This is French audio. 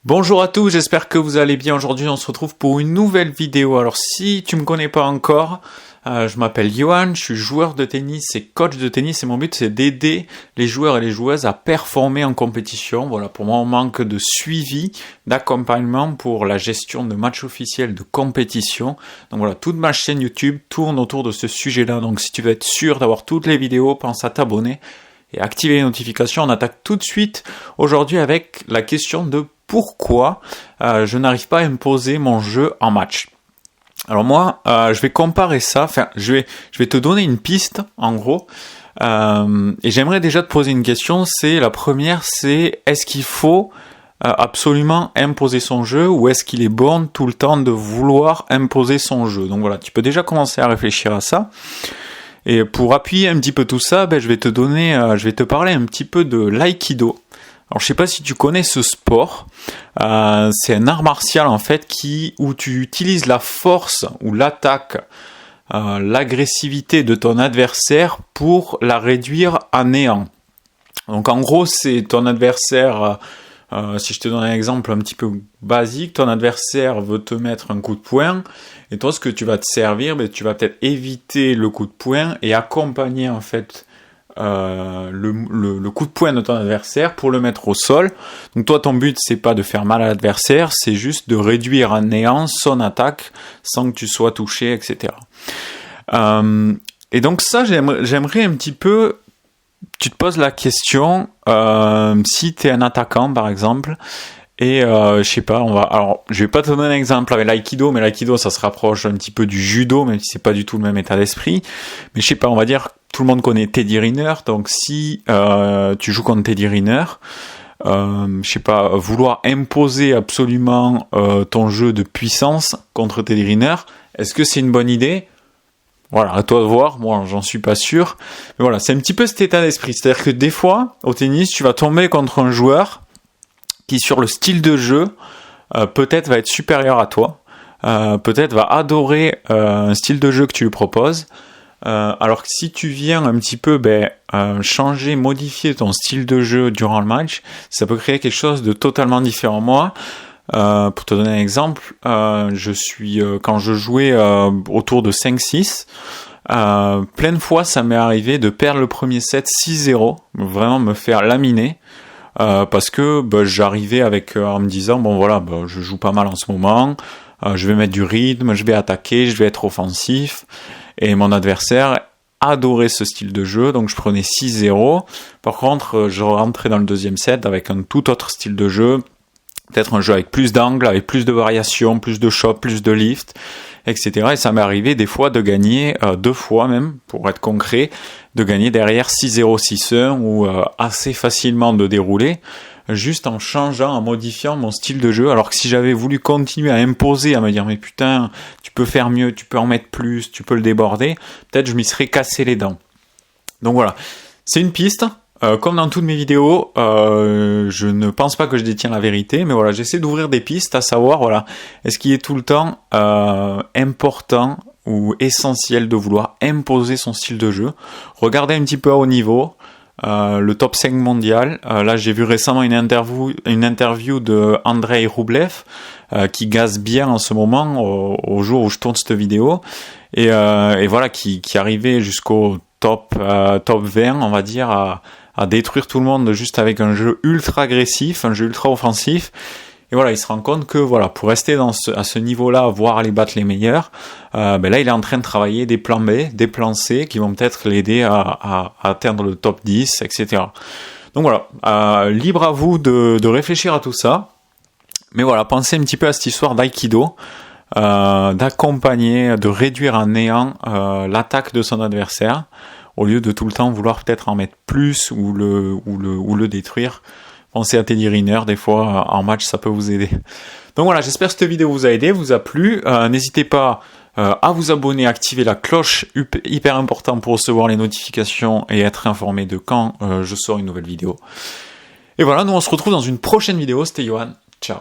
Bonjour à tous, j'espère que vous allez bien. Aujourd'hui, on se retrouve pour une nouvelle vidéo. Alors, si tu me connais pas encore, je m'appelle Johan, je suis joueur de tennis et coach de tennis et mon but c'est d'aider les joueurs et les joueuses à performer en compétition. Voilà, pour moi, on manque de suivi, d'accompagnement pour la gestion de matchs officiels de compétition. Donc voilà, toute ma chaîne YouTube tourne autour de ce sujet-là. Donc si tu veux être sûr d'avoir toutes les vidéos, pense à t'abonner et activer les notifications. On attaque tout de suite aujourd'hui avec la question de pourquoi je n'arrive pas à imposer mon jeu en match. Alors moi, je vais comparer ça, je vais te donner une piste, en gros, et j'aimerais déjà te poser une question, la première, c'est est-ce qu'il faut absolument imposer son jeu ou est-ce qu'il est bon tout le temps de vouloir imposer son jeu? Donc voilà, tu peux déjà commencer à réfléchir à ça. Et pour appuyer un petit peu tout ça, je vais te parler un petit peu de l'aïkido. Alors je sais pas si tu connais ce sport, c'est un art martial en fait où tu utilises la force ou l'attaque, l'agressivité de ton adversaire pour la réduire à néant. Donc en gros c'est ton adversaire, si je te donne un exemple un petit peu basique, ton adversaire veut te mettre un coup de poing et toi ce que tu vas te servir, tu vas peut-être éviter le coup de poing et accompagner en fait le coup de poing de ton adversaire pour le mettre au sol. Donc toi ton but c'est pas de faire mal à l'adversaire, c'est juste de réduire à néant son attaque sans que tu sois touché, etc. Et donc ça j'aimerais un petit peu, tu te poses la question, si tu es un attaquant par exemple, et je sais pas, alors je vais pas te donner un exemple avec l'aïkido, mais l'aïkido ça se rapproche un petit peu du judo, même si c'est pas du tout le même état d'esprit. Mais je sais pas, on va dire tout le monde connaît Teddy Riner, donc si tu joues contre Teddy Riner, je sais pas, vouloir imposer absolument ton jeu de puissance contre Teddy Riner, est-ce que c'est une bonne idée? Voilà, à toi de voir, moi j'en suis pas sûr. Mais voilà, c'est un petit peu cet état d'esprit, c'est-à-dire que des fois, au tennis, tu vas tomber contre un joueur qui sur le style de jeu, peut-être va être supérieur à toi, peut-être va adorer un style de jeu que tu lui proposes, alors que si tu viens un petit peu changer, modifier ton style de jeu durant le match, ça peut créer quelque chose de totalement différent. Moi, pour te donner un exemple, quand je jouais autour de 5-6, plein de fois ça m'est arrivé de perdre le premier set 6-0, vraiment me faire laminer, parce que j'arrivais en me disant je joue pas mal en ce moment, je vais mettre du rythme, je vais attaquer, je vais être offensif, et mon adversaire adorait ce style de jeu, donc je prenais 6-0. Par contre, je rentrais dans le deuxième set avec un tout autre style de jeu, peut-être un jeu avec plus d'angles, avec plus de variations, plus de chops, plus de lift, etc. Et ça m'est arrivé des fois de gagner, 2 fois même, pour être concret, de gagner derrière 6-0, 6-1, ou assez facilement de dérouler, juste en changeant, en modifiant mon style de jeu, alors que si j'avais voulu continuer à imposer, à me dire mais putain, tu peux faire mieux, tu peux en mettre plus, tu peux le déborder, peut-être je m'y serais cassé les dents. Donc voilà, c'est une piste. Comme dans toutes mes vidéos, je ne pense pas que je détiens la vérité, mais voilà, j'essaie d'ouvrir des pistes, à savoir, est-ce qu'il est tout le temps important ou essentiel de vouloir imposer son style de jeu? Regardez un petit peu à haut niveau, le top 5 mondial. Là, j'ai vu récemment une interview de Andrei Rublev, qui gaze bien en ce moment, au jour où je tourne cette vidéo, et voilà, qui arrivait jusqu'au top 20, on va dire, à détruire tout le monde juste avec un jeu ultra agressif, un jeu ultra offensif. Et voilà, il se rend compte que pour rester à ce niveau-là, voire aller battre les meilleurs, là il est en train de travailler des plans B, des plans C qui vont peut-être l'aider à atteindre le top 10, etc. Donc voilà, libre à vous de réfléchir à tout ça. Mais voilà, pensez un petit peu à cette histoire d'aïkido, d'accompagner, de réduire à néant l'attaque de son adversaire, au lieu de tout le temps vouloir peut-être en mettre plus ou le détruire. Pensez à Teddy Riner, des fois en match ça peut vous aider. Donc voilà, j'espère que cette vidéo vous a aidé, vous a plu. N'hésitez pas à vous abonner, activer la cloche, hyper important pour recevoir les notifications et être informé de quand je sors une nouvelle vidéo. Et voilà, nous on se retrouve dans une prochaine vidéo, c'était Johan, ciao.